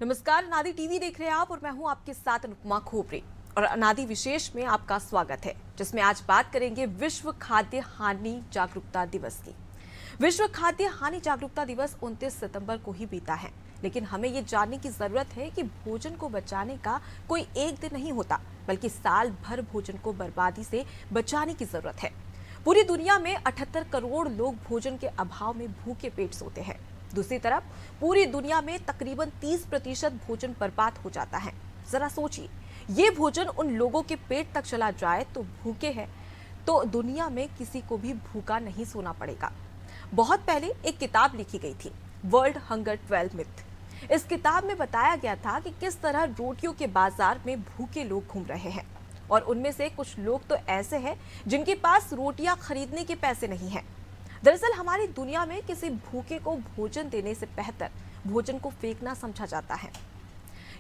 नमस्कार, अनादि टीवी देख रहे हैं आप और मैं हूं आपके साथ अनुपमा खोपरे। और अनादि विशेष में आपका स्वागत है, जिसमें आज बात करेंगे विश्व खाद्य हानि जागरूकता दिवस की। विश्व खाद्य हानि जागरूकता दिवस 29 सितंबर को ही बीता है, लेकिन हमें ये जानने की जरूरत है कि भोजन को बचाने का कोई एक दिन नहीं होता, बल्कि साल भर भोजन को बर्बादी से बचाने की जरूरत है। पूरी दुनिया में 78 करोड़ लोग भोजन के अभाव में भूखे पेट सोते हैं। दूसरी तरफ पूरी दुनिया में तकरीबन 30% भोजन बर्बाद हो जाता है। जरा सोचिए, ये भोजन उन लोगों के पेट तक चला जाए तो भूखे हैं, तो दुनिया में किसी को भी भूखा नहीं सोना पड़ेगा। बहुत पहले एक किताब लिखी गई थी, वर्ल्ड हंगर 12 मिथ। इस किताब में बताया गया था कि किस तरह रोटियों के बाजार में भूखे लोग घूम रहे हैं, और उनमें से कुछ लोग तो ऐसे हैं जिनके पास रोटियां खरीदने के पैसे नहीं हैं। दरअसल हमारी दुनिया में किसी भूखे को भोजन देने से बेहतर भोजन को फेंकना समझा जाता है।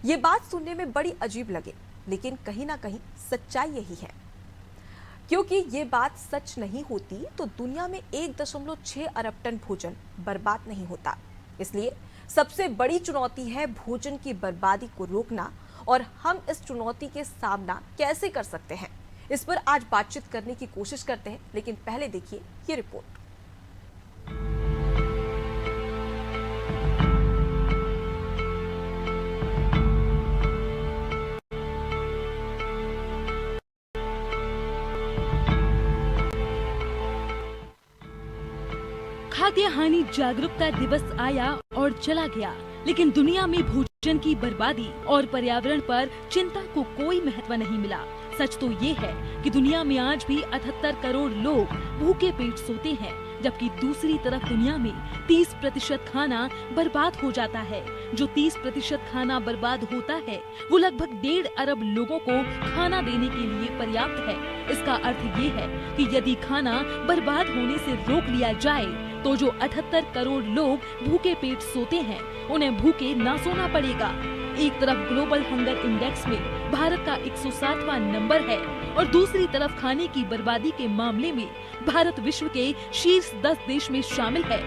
ये बात सुनने में बड़ी अजीब लगे, लेकिन कहीं ना कहीं सच्चाई यही है। क्योंकि ये बात सच नहीं होती तो दुनिया में 1.6 अरब टन भोजन बर्बाद नहीं होता। इसलिए सबसे बड़ी चुनौती है भोजन की बर्बादी को रोकना, और हम इस चुनौती के सामना कैसे कर सकते हैं, इस पर आज बातचीत करने की कोशिश करते हैं। लेकिन पहले देखिए ये रिपोर्ट। खाद्य हानि जागरूकता दिवस आया और चला गया, लेकिन दुनिया में भोजन की बर्बादी और पर्यावरण पर चिंता को कोई महत्व नहीं मिला। सच तो ये है कि दुनिया में आज भी 78 करोड़ लोग भूखे पेट सोते हैं, जबकि दूसरी तरफ दुनिया में 30% खाना बर्बाद हो जाता है। जो 30% खाना बर्बाद होता है वो लगभग 1.5 अरब लोगों को खाना देने के लिए पर्याप्त है। इसका अर्थ ये है कि यदि खाना बर्बाद होने से रोक लिया जाए तो जो 78 करोड़ लोग भूखे पेट सोते हैं उन्हें भूखे ना सोना पड़ेगा। एक तरफ ग्लोबल हंगर इंडेक्स में भारत का 107वां नंबर है और दूसरी तरफ खाने की बर्बादी के मामले में भारत विश्व के शीर्ष 10 देश में शामिल है।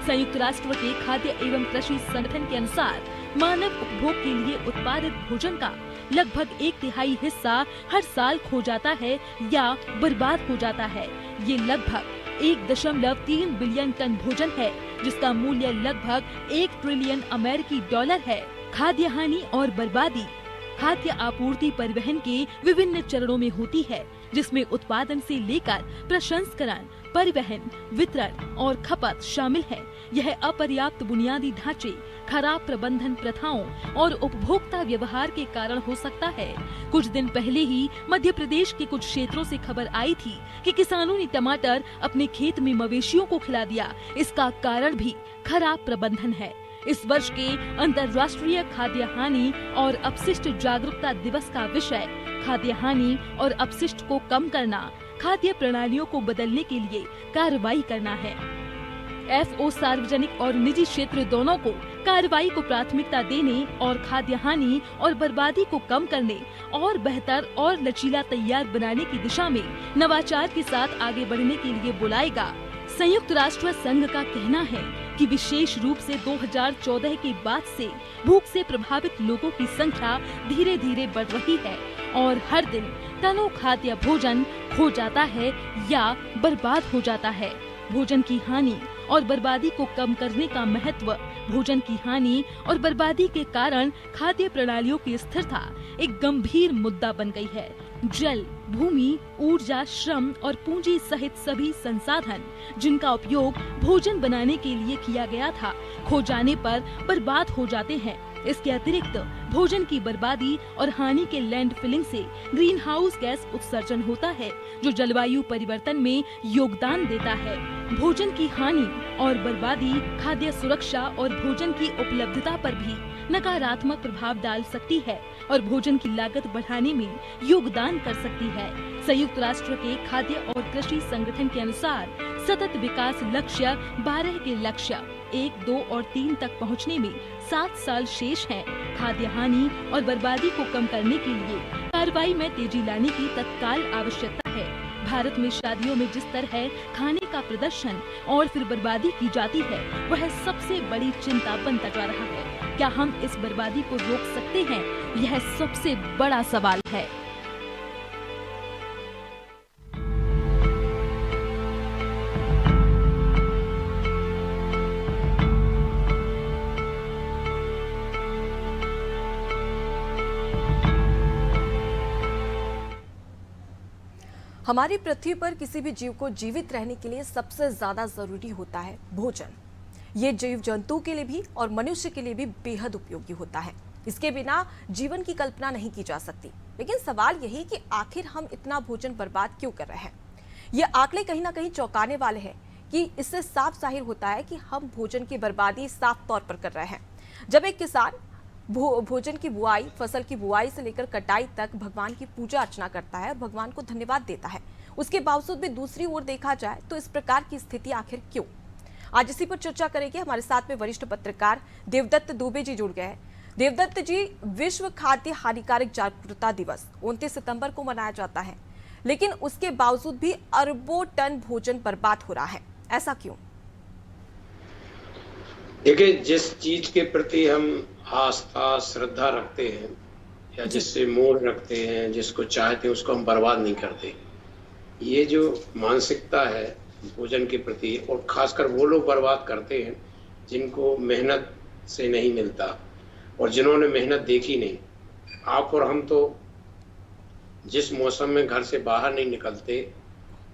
संयुक्त राष्ट्र के खाद्य एवं कृषि संगठन के अनुसार मानव उपभोग के लिए उत्पादित भोजन का लगभग 1/3 हिस्सा हर साल खो जाता है या बर्बाद हो जाता है। ये लगभग 1.3 बिलियन टन भोजन है, जिसका मूल्य लगभग 1 ट्रिलियन अमेरिकी डॉलर है। खाद्य हानि और बर्बादी खाद्य आपूर्ति परिवहन के विभिन्न चरणों में होती है, जिसमें उत्पादन से लेकर प्रसंस्करण, परिवहन, वितरण और खपत शामिल है। यह अपर्याप्त बुनियादी ढांचे, खराब प्रबंधन प्रथाओं और उपभोक्ता व्यवहार के कारण हो सकता है। कुछ दिन पहले ही मध्य प्रदेश के कुछ क्षेत्रों से खबर आई थी कि किसानों ने टमाटर अपने खेत में मवेशियों को खिला दिया। इसका कारण भी खराब प्रबंधन है। इस वर्ष के अंतर्राष्ट्रीय खाद्य हानि और अपशिष्ट जागरूकता दिवस का विषय खाद्य हानि और अपशिष्ट को कम करना, खाद्य प्रणालियों को बदलने के लिए कार्रवाई करना है। एफओ सार्वजनिक और निजी क्षेत्र दोनों को कार्रवाई को प्राथमिकता देने और खाद्य हानि और बर्बादी को कम करने और बेहतर और लचीला तैयार बनाने की दिशा में नवाचार के साथ आगे बढ़ने के लिए बुलाएगा। संयुक्त राष्ट्र संघ का कहना है कि विशेष रूप से 2014 के बाद से भूख से प्रभावित लोगों की संख्या धीरे धीरे बढ़ रही है और हर दिन टनों खाद्य भोजन खो जाता है या बर्बाद हो जाता है। भोजन की हानि और बर्बादी को कम करने का महत्व। भोजन की हानि और बर्बादी के कारण खाद्य प्रणालियों की स्थिरता एक गंभीर मुद्दा बन गई है। जल, भूमि, ऊर्जा, श्रम और पूंजी सहित सभी संसाधन जिनका उपयोग भोजन बनाने के लिए किया गया था, खो जाने पर बर्बाद हो जाते हैं। इसके अतिरिक्त भोजन की बर्बादी और हानि के लैंड फिलिंग से ग्रीन हाउस गैस उत्सर्जन होता है, जो जलवायु परिवर्तन में योगदान देता है। भोजन की हानि और बर्बादी खाद्य सुरक्षा और भोजन की उपलब्धता पर भी नकारात्मक प्रभाव डाल सकती है और भोजन की लागत बढ़ाने में योगदान कर सकती है। संयुक्त राष्ट्र के खाद्य और कृषि संगठन के अनुसार सतत विकास लक्ष्य 12 के लक्ष्य 1, 2 और 3 तक पहुंचने में 7 साल शेष हैं। खाद्य हानि और बर्बादी को कम करने के लिए कार्रवाई में तेजी लाने की तत्काल आवश्यकता है। भारत में शादियों में जिस तरह खाने का प्रदर्शन और फिर बर्बादी की जाती है, वह सबसे बड़ी चिंता बनता जा रहा है। क्या हम इस बर्बादी को रोक सकते हैं? यह सबसे बड़ा सवाल है। हमारी पृथ्वी पर किसी भी जीव को जीवित रहने के लिए सबसे ज्यादा जरूरी होता है भोजन। ये जीव जंतु के लिए भी और मनुष्य के लिए भी बेहद उपयोगी होता है। इसके बिना जीवन की कल्पना नहीं की जा सकती। लेकिन सवाल यही कि आखिर हम इतना भोजन बर्बाद क्यों कर रहे हैं। ये आंकड़े कहीं ना कहीं चौंकाने वाले हैं कि इससे साफ जाहिर होता है कि हम भोजन की बर्बादी साफ तौर पर कर रहे हैं। जब एक किसान भोजन की बुआई, फसल की बुआई से लेकर कटाई तक भगवान की पूजा अर्चना करता है और भगवान को धन्यवाद देता है, उसके बावजूद भी दूसरी ओर देखा जाए तो इस प्रकार की स्थिति आखिर क्यों? आज इसी पर चर्चा करेंगे। हमारे साथ में वरिष्ठ पत्रकार देवदत्त दुबे जी जुड़ गए हैं। देवदत्त जी, विश्व खाद्य हानिकारक जागरूकता दिवस 29 सितंबर को मनाया जाता है, लेकिन उसके बावजूद भी अरबों टन भोजन बर्बाद हो रहा है, ऐसा क्यों? देखिए, जिस चीज के प्रति हम आस्था श्रद्धा रखते हैं या जिससे मोह रखते हैं, जिसको चाहते हैं, उसको हम बर्बाद नहीं करते। ये जो मानसिकता है भोजन के प्रति, और खासकर वो लोग बर्बाद करते हैं जिनको मेहनत से नहीं मिलता और जिन्होंने मेहनत देखी नहीं। आप और हम तो जिस मौसम में घर से बाहर नहीं निकलते,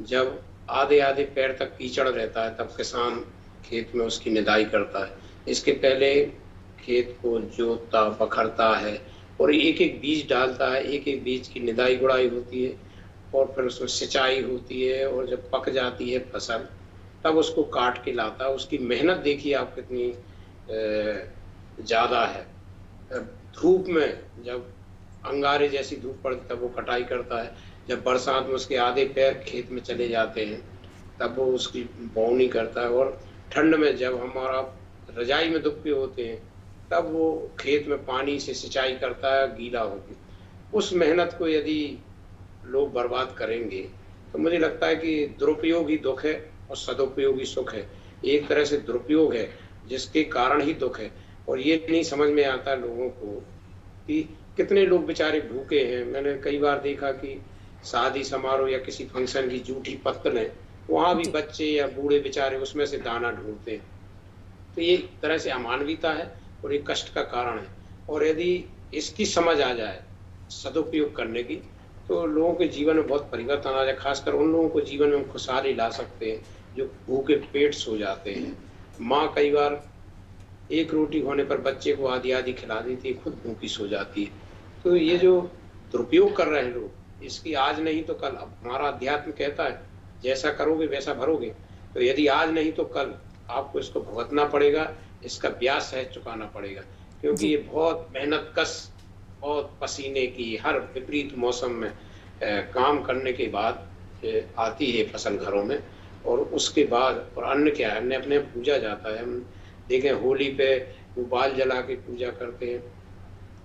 जब आधे आधे पैर तक कीचड़ रहता है, तब किसान खेत में उसकी निदाई करता है। इसके पहले खेत को जोतता बखरता है और एक एक बीज डालता है, एक एक बीज की निदाई गुड़ाई होती है और फिर उसमें सिंचाई होती है, और जब पक जाती है फसल तब उसको काट के लाता है। उसकी मेहनत देखिए आप कितनी ज़्यादा है। धूप में जब अंगारे जैसी धूप पड़ती तब वो कटाई करता है। जब बरसात में उसके आधे पैर खेत में चले जाते हैं तब वो उसकी बोवनी करता है। और ठंड में जब हमारा रजाई में दुबके होते हैं तब वो खेत में पानी से सिंचाई करता है गीला होकर। उस मेहनत को यदि लोग बर्बाद करेंगे तो मुझे लगता है कि दुरुपयोग ही दुख है और सदुपयोग ही सुख है। एक तरह से दुरुपयोग है जिसके कारण ही दुख है, और ये नहीं समझ में आता लोगों को कि कितने लोग बेचारे भूखे हैं। मैंने कई बार देखा कि शादी समारोह या किसी फंक्शन की जूठी पत्तल है, वहाँ भी बच्चे या बूढ़े बेचारे उसमें से दाना ढूंढते हैं। तो ये एक तरह से अमानवीयता है और ये कष्ट का कारण है। और यदि इसकी समझ आ जाए सदुपयोग करने की, तो लोगों के जीवन में बहुत परिवर्तन आ जाए। खासकर उन लोगों को जीवन में खुशहाली ला सकते हैं जो भूखे पेट सो जाते हैं। माँ कई बार एक रोटी होने पर बच्चे को आधी आधी खिला देती है, खुद भूखी सो जाती है। तो ये जो दुरुपयोग कर रहे हैं लोग, इसकी आज नहीं तो कल, अब हमारा अध्यात्म कहता है जैसा करोगे वैसा भरोगे। तो यदि आज नहीं तो कल आपको इसको भुगतना पड़ेगा, इसका ब्याज सहज चुकाना पड़ेगा, क्योंकि ये बहुत मेहनत कश और पसीने की हर विपरीत मौसम में काम करने के बाद आती है फसल घरों में। और उसके बाद और अन्न क्या है, अन्न अपने पूजा जाता है। हम देखें होली पे वो बाल जला के पूजा करते हैं,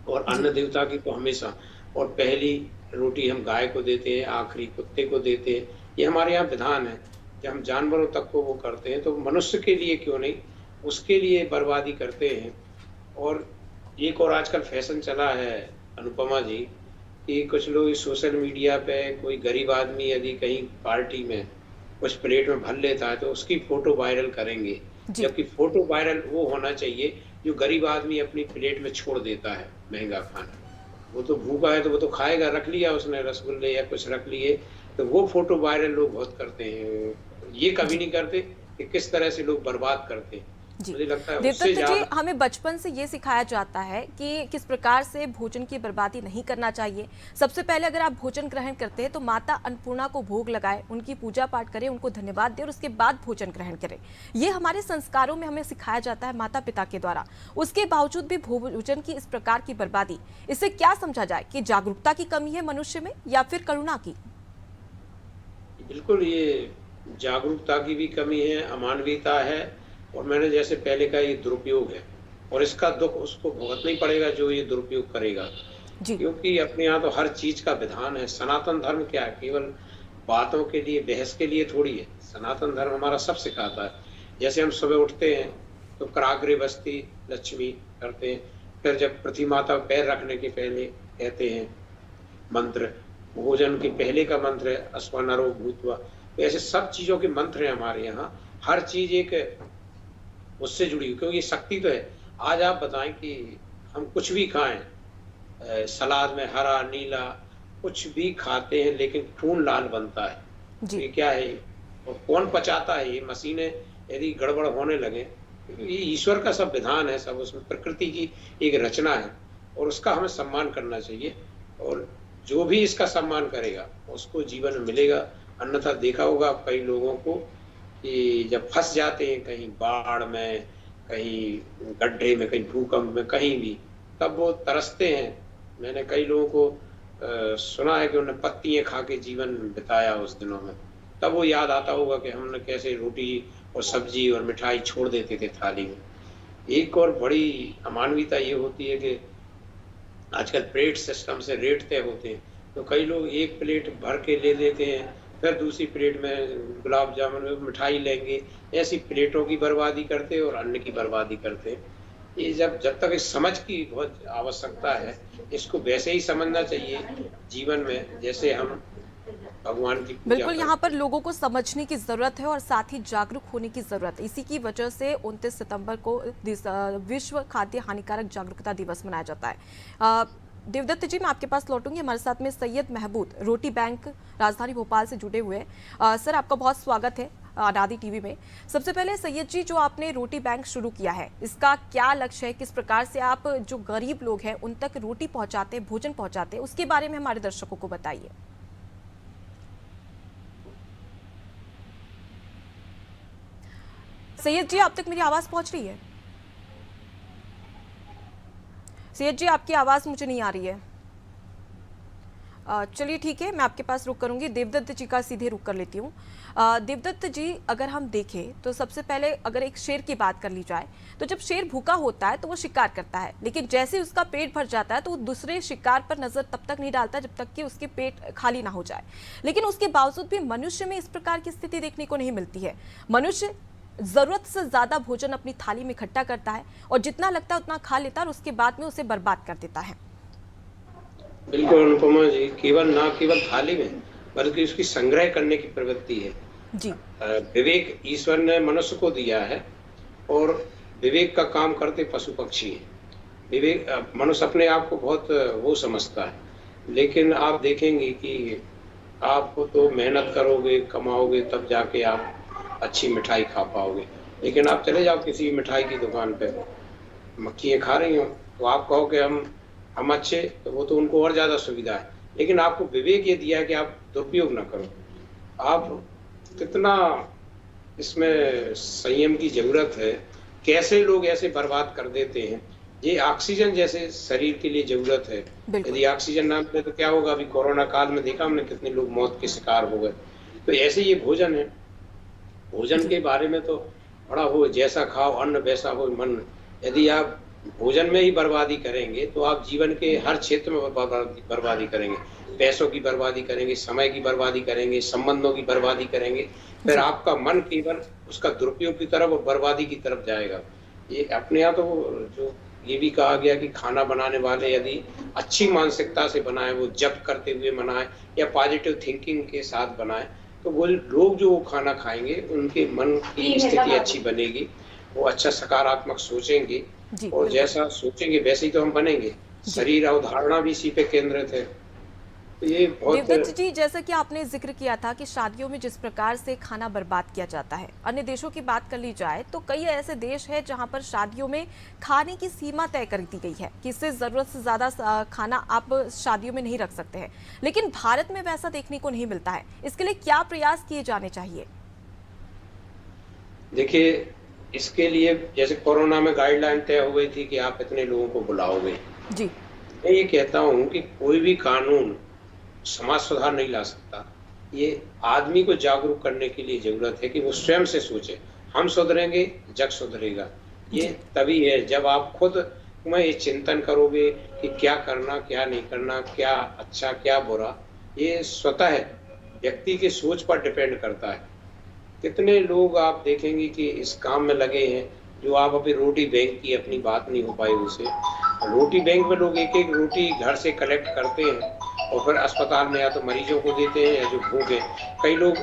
और अन्न देवता की तो हमेशा, और पहली रोटी हम गाय को देते हैं, आखिरी कुत्ते को देते हैं। ये हमारे यहाँ विधान है। जब हम जानवरों तक को वो करते हैं तो मनुष्य के लिए क्यों नहीं, उसके लिए बर्बादी करते हैं। और एक और आजकल फैशन चला है अनुपमा जी, कि कुछ लोग सोशल मीडिया पे कोई गरीब आदमी यदि कहीं पार्टी में कुछ प्लेट में भर लेता है तो उसकी फोटो वायरल करेंगे, जबकि फोटो वायरल वो होना चाहिए जो गरीब आदमी अपनी प्लेट में छोड़ देता है महंगा खाना। वो तो भूखा है तो वो तो खाएगा, रख लिया उसने रसगुल्ले या कुछ रख लिए, तो वो फोटो वायरल लोग बहुत करते हैं। ये कभी नहीं करते कि किस तरह से लोग बर्बाद करते हैं। मुझे लगता है देवदत्त जी, हमें बचपन से ये सिखाया जाता है कि किस प्रकार से भोजन की बर्बादी नहीं करना चाहिए। सबसे पहले अगर आप भोजन ग्रहण करते हैं तो माता अन्नपूर्णा को भोग लगाए, उनकी पूजा पाठ करें, उनको धन्यवाद दें और उसके बाद भोजन ग्रहण करें। ये हमारे संस्कारों में हमें सिखाया जाता है माता पिता के द्वारा। उसके बावजूद भी भोजन की इस प्रकार की बर्बादी, इससे क्या समझा जाए कि जागरूकता की कमी है मनुष्य में या फिर करुणा की? बिल्कुल, ये जागरूकता की भी कमी है, अमानवीयता है, और मैंने जैसे पहले कहा ये दुरुपयोग है, और इसका दुख उसको भुगतना ही पड़ेगा जो ये दुरुपयोग करेगा। क्योंकि अपने यहाँ तो हर चीज का विधान है। सनातन धर्म क्या है, केवल बातों के लिए, बहस के लिए थोड़ी है। सनातन धर्म हमारा सब सिखाता है। जैसे हम सुबह उठते हैं तो कराग्रे बस्ती लक्ष्मी करते हैं, फिर जब पृथ्वी माता पर पैर रखने के पहले कहते हैं मंत्र, भोजन के पहले का मंत्र है अस्वनरो भूत्वा। तो ऐसे सब चीजों के मंत्र हैं हमारे यहाँ। हर चीज एक उससे जुड़ी हुई, क्योंकि शक्ति तो है। आज आप बताएं कि हम कुछ भी खाएं, सलाद में हरा नीला कुछ भी खाते हैं, लेकिन खून लाल बनता है। जी। ये क्या है और कौन पचाता है? ये मशीनें यदि गड़बड़ होने लगे, ये ईश्वर का सब विधान है, सब उसमें प्रकृति की एक रचना है और उसका हमें सम्मान करना चाहिए। और जो भी इसका सम्मान करेगा उसको जीवन मिलेगा। अन्यथा देखा होगा कई लोगों को कि जब फंस जाते हैं कहीं बाढ़ में, कहीं गड्ढे में, कहीं भूकंप में, कहीं भी, तब वो तरसते हैं। मैंने कई लोगों को सुना है कि उन्होंने पत्तियां खा के जीवन बिताया उस दिनों में। तब वो याद आता होगा कि हमने कैसे रोटी और सब्जी और मिठाई छोड़ देते थे थाली में। एक और बड़ी अमानवीयता ये होती है कि आजकल प्लेट सिस्टम से रेट तय होते हैं, तो कई लोग एक प्लेट भर के ले लेते हैं, फिर दूसरी प्लेट में गुलाब जामुन मिठाई लेंगे। ऐसी प्लेटों की बर्बादी करते हैं और अन्न की बर्बादी करते हैं। ये जब तक इस समझ की बहुत आवश्यकता है, इसको वैसे ही समझना चाहिए जीवन में जैसे हम भगवान की पूजा बिल्कुल, यहाँ पर लोगों को समझने की जरूरत है और साथ ही जागरूक होने की जरूरत है। इसी की वजह से 29 सितंबर को विश्व खाद्य हानिकारक जागरूकता दिवस मनाया जाता है। देवदत्त जी, मैं आपके पास लौटूंगी। हमारे साथ में सैयद महबूद रोटी बैंक राजधानी भोपाल से जुड़े हुए हैं। सर, आपका बहुत स्वागत है अनादि टीवी में। सबसे पहले सैयद जी, जो आपने रोटी बैंक शुरू किया है, इसका क्या लक्ष्य है? किस प्रकार से आप जो गरीब लोग हैं उन तक रोटी पहुंचाते हैं, भोजन पहुंचाते हैं, उसके बारे में हमारे दर्शकों को बताइए। सैयद जी, आप तक मेरी आवाज पहुंच रही है? सैयद जी, आपकी आवाज मुझे नहीं आ रही है। चलिए ठीक है, मैं आपके पास रुक करूंगी। देवदत्त जी का सीधे रुक कर लेती हूँ। देवदत्त जी, अगर हम देखें तो सबसे पहले अगर एक शेर की बात कर ली जाए तो जब शेर भूखा होता है तो वो शिकार करता है, लेकिन जैसे ही उसका पेट भर जाता है तो वो दूसरे शिकार पर नजर तब तक नहीं डालता जब तक कि उसके पेट खाली ना हो जाए। लेकिन उसके बावजूद भी मनुष्य में इस प्रकार की स्थिति देखने को नहीं मिलती है। मनुष्य जरूरत से ज्यादा भोजन अपनी थाली में इकट्ठा करता है और जितना लगता है उतना खा लेता है और उसके बाद में उसे बर्बाद कर देता है। बिल्कुल अनुपमा जी, केवल थाली में बल्कि उसकी संग्रह करने की प्रवृत्ति है जी। विवेक ईश्वर ने मनुष्य को दिया है और विवेक का काम करते पशु पक्षी हैं। विवेक मनुष्य अपने आप को बहुत वो समझता है, लेकिन आप देखेंगे कि आप तो मेहनत करोगे, कमाओगे, तब जाके आप अच्छी मिठाई खा पाओगे। लेकिन आप चले जाओ किसी मिठाई की दुकान पे, मक्खियाँ खा रही हो तो आप कहो कि हम अच्छे, तो वो तो उनको और ज्यादा सुविधा है। लेकिन आपको विवेक ये दिया है कि आप दुरुपयोग ना करो। आप कितना इसमें संयम की जरूरत है। कैसे लोग ऐसे बर्बाद कर देते हैं। ये ऑक्सीजन जैसे शरीर के लिए जरूरत है, यदि ऑक्सीजन ना मिले तो क्या होगा? अभी कोरोना काल में देखा हमने कितने लोग मौत के शिकार हो गए। तो ऐसे ये भोजन है। भोजन के बारे में तो बड़ा हो, जैसा खाओ अन्न वैसा हो मन। यदि आप भोजन में ही बर्बादी करेंगे तो आप जीवन के हर क्षेत्र में बर्बादी करेंगे। पैसों की बर्बादी करेंगे, समय की बर्बादी करेंगे, संबंधों की बर्बादी करेंगे। फिर आपका मन केवल उसका दुरुपयोग की तरफ और बर्बादी की तरफ जाएगा। ये अपने यहाँ तो जो ये भी कहा गया कि खाना बनाने वाले यदि अच्छी मानसिकता से बनाए, वो जप करते हुए बनाए या पॉजिटिव थिंकिंग के साथ बनाए, तो वो लोग जो खाना खाएंगे उनके मन की स्थिति अच्छी बनेगी। वो अच्छा सकारात्मक सोचेंगे और जैसा सोचेंगे वैसे ही तो हम बनेंगे। शरीर अवधारणा भी इसी पे केंद्रित है। तो ये बहुत देवदत्त जी, जैसा कि आपने जिक्र किया था कि शादियों में जिस प्रकार से खाना बर्बाद किया जाता है, अन्य देशों की बात कर ली जाए तो कई ऐसे देश हैं जहां पर शादियों में खाने की सीमा तय कर दी गई है कि इससे जरूरत से ज्यादा खाना आप शादियों में नहीं रख सकते हैं, लेकिन भारत में वैसा देखने को नहीं मिलता है। इसके लिए क्या प्रयास किए जाने चाहिए? देखिए, इसके लिए जैसे कोरोना में गाइडलाइन तय हो गई थी कि आप इतने लोगों को बुलाओगे जी। मैं ये कहता हूँ कि कोई भी कानून समाज सुधार नहीं ला सकता। ये आदमी को जागरूक करने के लिए जरूरत है कि वो स्वयं से सोचे। हम सुधरेंगे, जग सुधरेगा। ये तभी है जब आप खुद में ये चिंतन करोगे कि क्या करना, क्या नहीं करना, क्या अच्छा, क्या बुरा। ये स्वतः व्यक्ति के सोच पर डिपेंड करता है। कितने लोग आप देखेंगे कि इस काम में लगे हैं, जो आप अभी रोटी बैंक की अपनी बात नहीं हो पाई उनसे। रोटी बैंक में लोग एक एक रोटी घर से कलेक्ट करते हैं और फिर अस्पताल में या तो मरीजों को देते हैं या जो भूखे। कई लोग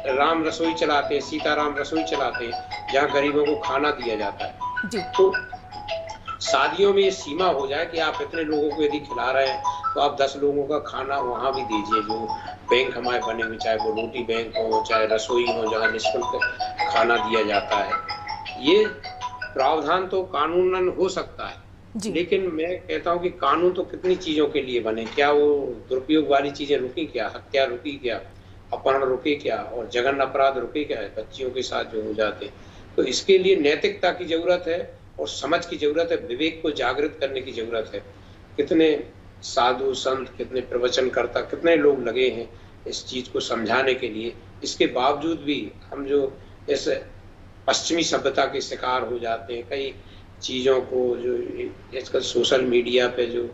राम रसोई चलाते हैं, सीताराम रसोई चलाते हैं, जहाँ गरीबों को खाना दिया जाता है। जी। तो शादियों में ये सीमा हो जाए कि आप इतने लोगों को यदि खिला रहे हैं तो आप 10 लोगों का खाना वहाँ भी दीजिए, जो बैंक हमारे बने हुए, चाहे वो रोटी बैंक हो, चाहे रसोई हो, जहाँ निःशुल्क खाना दिया जाता है। ये प्रावधान तो कानूनन हो सकता है, लेकिन मैं कहता हूँ कि कानून तो कितनी चीजों के लिए बने। क्या वो दुरुपयोग वाली चीजें रुकी क्या? हत्या रुकी क्या? अपहरण रुके क्या? और जघन्य अपराध रुके क्या? बच्चियों के साथ जो हो जाते हैं। तो इसके लिए नैतिकता की जरूरत है और समझ की जरूरत है, विवेक को जागृत करने की जरूरत है। कितने साधु संत, कितने प्रवचनकर्ता, कितने लोग लगे हैं इस चीज को समझाने के लिए। इसके बावजूद भी हम जो इस पश्चिमी सभ्यता के शिकार हो जाते हैं, कई चीजों को जो आजकल सोशल मीडिया पे जो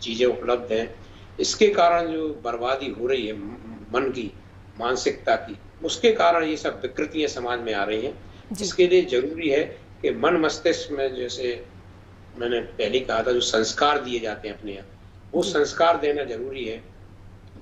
चीजें उपलब्ध हैं, इसके कारण जो बर्बादी हो रही है मन की, मानसिकता की, उसके कारण ये सब विकृतियां समाज में आ रही हैं। इसके लिए जरूरी है कि मन मस्तिष्क में, जैसे मैंने पहले कहा था, जो संस्कार दिए जाते हैं अपने यहाँ, वो संस्कार देना जरूरी है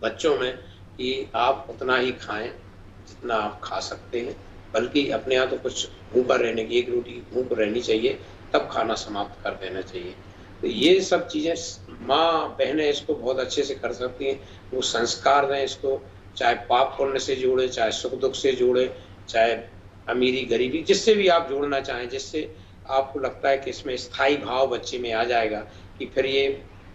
बच्चों में कि आप उतना ही खाएं जितना आप खा सकते हैं, बल्कि अपने यहाँ तो कुछ मुंह पर रहने की, एक रोटी मुंह पर रहनी चाहिए, तब खाना समाप्त कर देना चाहिए। तो ये सब चीजें माँ बहनें इसको बहुत अच्छे से कर सकती हैं। वो संस्कार दें इसको, चाहे पाप पुण्य से जोड़े, चाहे सुख दुख से जोड़े, चाहे अमीरी गरीबी, जिससे भी आप जोड़ना चाहें, जिससे आपको लगता है कि इसमें स्थायी भाव बच्चे में आ जाएगा कि फिर ये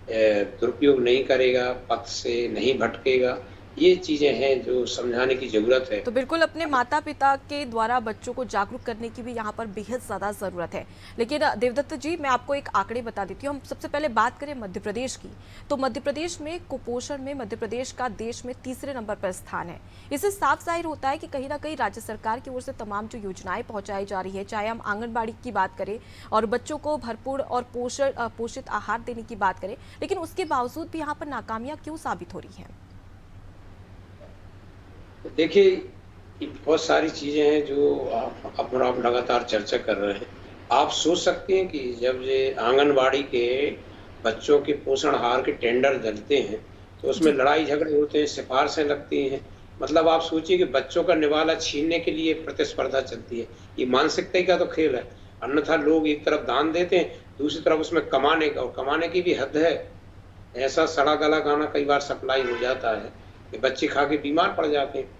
दुरुपयोग नहीं करेगा, पथ से नहीं भटकेगा। ये चीजें हैं जो समझाने की जरूरत है। तो बिल्कुल अपने माता पिता के द्वारा बच्चों को जागरूक करने की भी यहाँ पर बेहद ज़्यादा ज़रूरत है। लेकिन देवदत्त जी, मैं आपको एक आंकड़े बता देती हूँ। हम सबसे पहले बात करें मध्य प्रदेश की, तो मध्य प्रदेश में कुपोषण में मध्य प्रदेश का देश में तीसरे नंबर पर स्थान है। इससे साफ जाहिर होता है कि कहीं ना कहीं राज्य सरकार की ओर से तमाम जो योजनाएं पहुँचाई जा रही है, चाहे हम आंगनबाड़ी की बात करें और बच्चों को भरपूर और पोषित आहार देने की बात करें, लेकिन उसके बावजूद भी यहाँ पर नाकामियाँ क्यों साबित हो रही हैं? देखिए, बहुत सारी चीजें हैं जो आप लगातार चर्चा कर रहे हैं। आप सोच सकते हैं कि जब ये आंगनबाड़ी के बच्चों के पोषण आहार के टेंडर चलते हैं तो उसमें लड़ाई झगड़े होते हैं, सिफारिशें लगती हैं। मतलब आप सोचिए कि बच्चों का निवाला छीनने के लिए प्रतिस्पर्धा चलती है। ये मानसिकता का तो खेल है। अन्यथा लोग एक तरफ दान देते हैं, दूसरी तरफ उसमें कमाने का, और कमाने की भी हद है। ऐसा सड़ा गला खाना कई बार सप्लाई हो जाता है कि बच्चे खा के बीमार पड़ जाते हैं।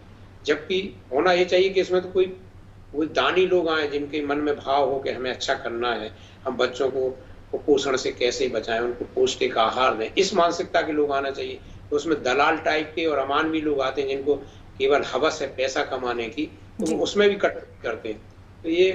जबकि होना ये चाहिए कि इसमें तो कोई दानी लोग आए जिनके मन में भाव हो कि हमें अच्छा करना है, हम बच्चों को कुपोषण से कैसे बचाएं, उनको पौष्टिक आहार दें, इस मानसिकता के लोग आना चाहिए। तो उसमें दलाल टाइप के और अमानवी लोग आते हैं जिनको केवल हवस है पैसा कमाने की, तो उसमें भी कटौती करते हैं। तो ये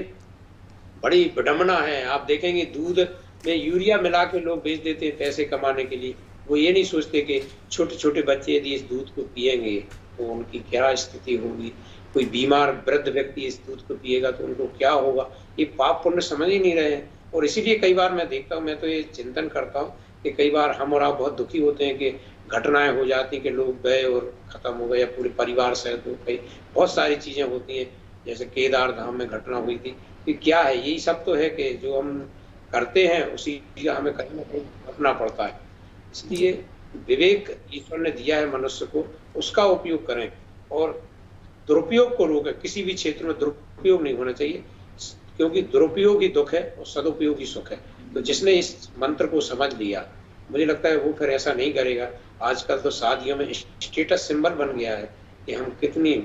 बड़ी विडंबना है। आप देखेंगे दूध में यूरिया मिला के लोग बेच देते हैं पैसे कमाने के लिए। वो ये नहीं सोचते कि छोटे छोटे बच्चे यदि इस दूध को पिएंगे तो उनकी क्या स्थिति होगी, कोई बीमार वृद्ध व्यक्ति इस दूध को पिएगा तो उनको क्या होगा। ये पाप पुण्य समझ ही नहीं रहे हैं। और इसीलिए कई बार मैं देखता हूँ, मैं तो ये चिंतन करता हूँ कि कई बार हम और आप बहुत दुखी होते हैं कि घटनाएं हो जाती कि लोग गए और खत्म हो गए, या पूरे परिवार से तो कई बहुत सारी चीजें होती हैं। जैसे केदार धाम में घटना हुई थी। कि क्या है, यही सब तो है कि जो हम करते हैं उसी का हमें कहीं ना कहीं अपना पड़ता है। इसलिए विवेक ईश्वर ने दिया है मनुष्य को, उसका उपयोग करें और दुरुपयोग को रोकें। किसी भी क्षेत्र में दुरुपयोग नहीं होना चाहिए, क्योंकि दुरुपयोग ही दुख है और सदुपयोग ही सुख है। तो जिसने इस मंत्र को समझ लिया, मुझे लगता है वो फिर ऐसा नहीं करेगा। आजकल तो शादियों में स्टेटस सिंबल बन गया है कि हम कितनी,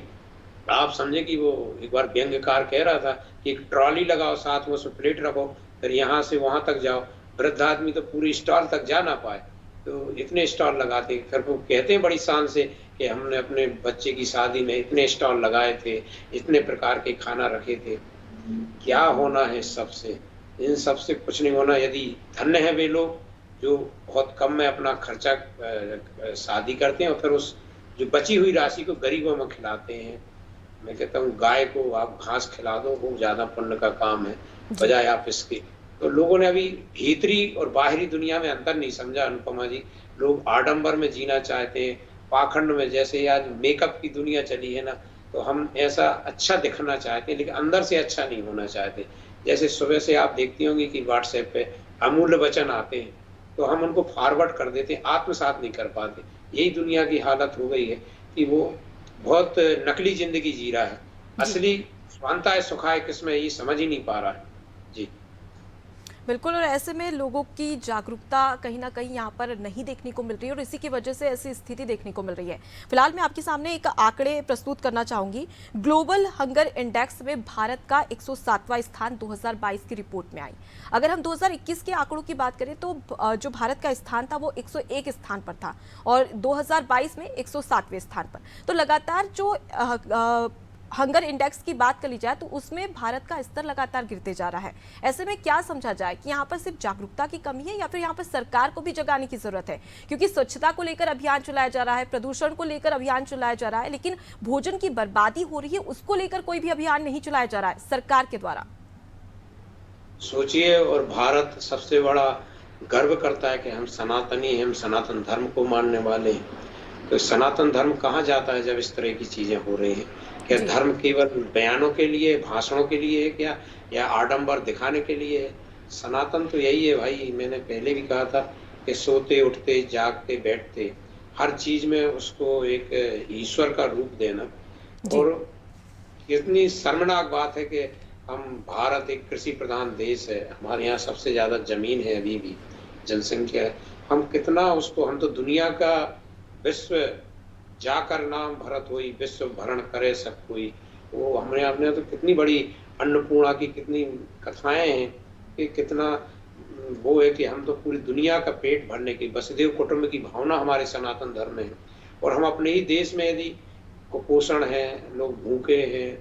आप समझे कि वो एक बार व्यंग्यकार कह रहा था कि एक ट्रॉली लगाओ, साथ में उसमें प्लेट रखो, फिर यहाँ से वहां तक जाओ। वृद्ध आदमी तो पूरी स्टॉल तक जा ना पाए, तो इतने स्टॉल लगाते। फिर वो कहते हैं बड़ी शान से कि हमने अपने बच्चे की शादी में इतने स्टॉल लगाए थे, इतने प्रकार के खाना रखे थे। क्या होना है सबसे? इन सबसे कुछ नहीं होना। यदि धन्य है वे लोग जो बहुत कम में अपना खर्चा शादी करते हैं और फिर उस जो बची हुई राशि को गरीबों में खिलाते हैं। मैं कहता हूँ गाय को आप घास खिला दो, वो ज्यादा पुण्य का काम है बजाय आप इसके। तो लोगों ने अभी भीतरी और बाहरी दुनिया में अंतर नहीं समझा अनुपमा जी। लोग आडंबर में जीना चाहते हैं, पाखंड में, जैसे आज मेकअप की दुनिया चली है ना, तो हम ऐसा अच्छा दिखना चाहते हैं लेकिन अंदर से अच्छा नहीं होना चाहते। जैसे सुबह से आप देखती होंगी कि व्हाट्सएप पे अमूल्य वचन आते हैं, तो हम उनको फॉरवर्ड कर देते हैं, आत्मसात नहीं कर पाते। यही दुनिया की हालत हो गई है कि वो बहुत नकली जिंदगी जी रहा है, जी असली स्वांता है सुखाए किसमें ये समझ ही नहीं पा रहा है। जी। बिल्कुल, और ऐसे में लोगों की जागरूकता कहीं ना कहीं यहाँ पर नहीं देखने को मिल रही है और इसी की वजह से ऐसी स्थिति देखने को मिल रही है। फिलहाल मैं आपके सामने एक आंकड़े प्रस्तुत करना चाहूंगी। ग्लोबल हंगर इंडेक्स में भारत का 107वां स्थान 2022 की रिपोर्ट में आई। अगर हम 2021 के आंकड़ों की बात करें तो जो भारत का स्थान था वो 101 स्थान पर था और 2022 में 107वें स्थान पर। तो लगातार जो हंगर इंडेक्स की बात कर ली जाए तो उसमें भारत का स्तर लगातार गिरते जा रहा है। ऐसे में क्या समझा जाए कि यहाँ पर सिर्फ जागरूकता की कमी है या फिर यहाँ पर सरकार को भी जगाने की जरूरत है? क्योंकि स्वच्छता को लेकर अभियान चलाया जा रहा है, प्रदूषण को लेकर अभियान चलाया जा रहा है, लेकिन भोजन की बर्बादी हो रही है उसको लेकर कोई भी अभियान नहीं चलाया जा रहा है सरकार के द्वारा। सोचिए, और भारत सबसे बड़ा गर्व करता है कि हम सनातनी हैं, हम सनातन धर्म को मानने वाले हैं। तो सनातन धर्म कहाँ जाता है जब इस तरह की चीजें हो रही हैं? क्या धर्म केवल बयानों के लिए, भाषणों के लिए है क्या, या आडंबर दिखाने के लिए है? सनातन तो यही है भाई। मैंने पहले भी कहा था कि सोते उठते जागते बैठते हर चीज में उसको एक ईश्वर का रूप देना। और कितनी शर्मनाक बात है कि हम, भारत एक कृषि प्रधान देश है, हमारे यहाँ सबसे ज्यादा जमीन है, अभी भी जनसंख्या है, हम कितना उसको, हम तो दुनिया का विश्व जाकर नाम भरत हुई, विश्व भरण करे सब कोई, वो हमने तो कितनी बड़ी अन्नपूर्णा की कितनी कथाएं हैं कि कितना वो है कि हम तो पूरी दुनिया का पेट भरने की वसुधैव कुटुंब की भावना हमारे सनातन धर्म में है। और हम अपने ही देश में यदि कुपोषण है, लोग भूखे हैं,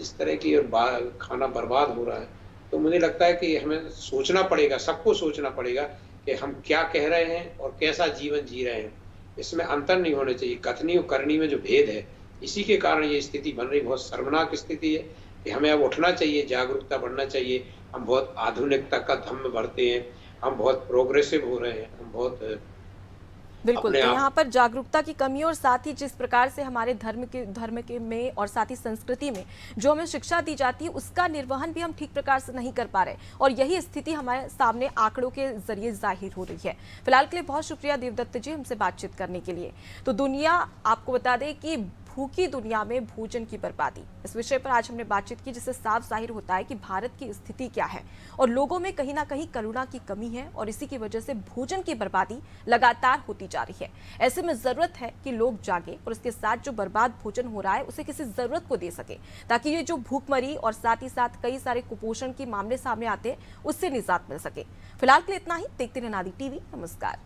इस तरह की, और खाना बर्बाद हो रहा है, तो मुझे लगता है कि हमें सोचना पड़ेगा, सबको सोचना पड़ेगा कि हम क्या कह रहे हैं और कैसा जीवन जी रहे हैं। इसमें अंतर नहीं होने चाहिए। कथनी और करनी में जो भेद है, इसी के कारण ये स्थिति बन रही। बहुत शर्मनाक स्थिति है कि हमें अब उठना चाहिए, जागरूकता बढ़ना चाहिए। हम बहुत आधुनिकता का धम्म भरते हैं, हम बहुत प्रोग्रेसिव हो रहे हैं, हम बहुत बिल्कुल। तो अपने आप यहाँ पर जागरूकता की कमी और साथ ही जिस प्रकार से हमारे धर्म के में और साथ ही संस्कृति में जो हमें शिक्षा दी जाती है उसका निर्वहन भी हम ठीक प्रकार से नहीं कर पा रहे, और यही स्थिति हमारे सामने आंकड़ों के जरिए जाहिर हो रही है। फिलहाल के लिए बहुत शुक्रिया देवदत्त जी हमसे बातचीत करने के लिए। तो दुनिया, आपको बता दें कि भूखी दुनिया में भोजन की बर्बादी, इस विषय पर आज हमने बातचीत की, जिससे साफ जाहिर होता है कि भारत की स्थिति क्या है और लोगों में कहीं ना कहीं करुणा की कमी है और इसी की वजह से भोजन की बर्बादी लगातार होती जा रही है। ऐसे में जरूरत है कि लोग जागे और इसके साथ जो बर्बाद भोजन हो रहा है उसे किसी जरूरत को दे सके, ताकि ये जो भूखमरी और साथ ही साथ कई सारे कुपोषण के मामले सामने आते हैं उससे निजात मिल सके। फिलहाल के लिए इतना ही। देखते रहना आदि टीवी। नमस्कार।